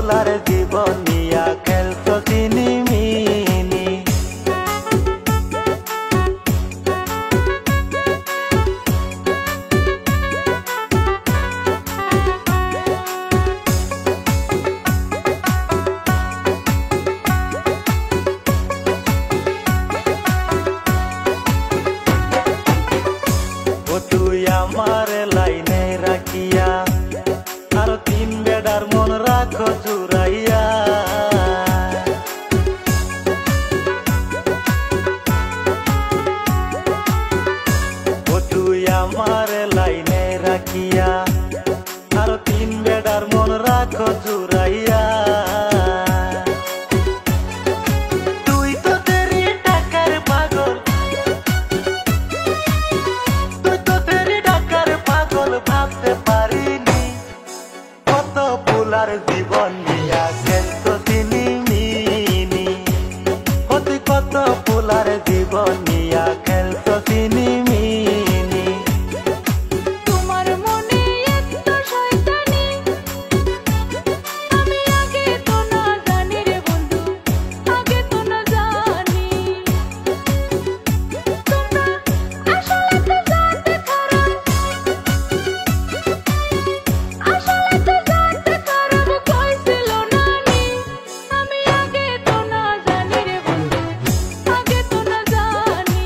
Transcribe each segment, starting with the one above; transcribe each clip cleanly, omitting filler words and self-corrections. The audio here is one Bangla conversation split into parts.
ফুলার জীবন নিয়া খেলছো চিনিমিনি। ও তুই আমার লাইনে রাখিয়া আর তিন বেড়ার মন রাখো জুড়াইয়া। ও তুই আমার লাইনে রাখিয়া আর তিন বেড়ার মন রাখো জুড়াইয়া। তুই তো তেরি টাকার পাগল, তুই তো তেরি টাকার পাগল ভাবতে পারিনি কত ফুলার জীবন নিয়া খেলছো চিনিমিনি। ও তুই কত ফুলার জীবন নিয়া খেলছো চিনিমিনি। তোমার মনে এত শয়তানি আমি আগে তো না জানি রে বন্ধু, আগে তো না জানি। তোমরা আসলে তো জানতে খারাপ, আসলে তো জানতে খারাপ কইছিল নানি। আমি আগে তো না জানি রে বন্ধু, আগে তো না জানি।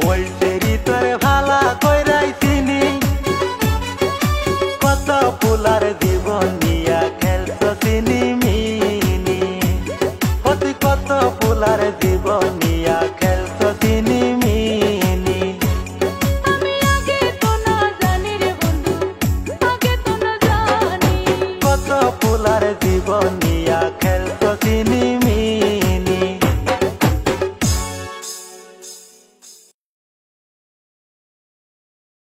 ওই তেরি তোরে ভালা কইরাই চিনি কত ফুলার জীবন নিয়া খেলছো চিনিমিনি। ও তুই কত ফুলার জীবন নিয়া খেলছো চিনিমিনি। আমি আগে তো না জানি রে বন্ধু, আগে তো না জানি। কত ফুলার জীবন নিয়া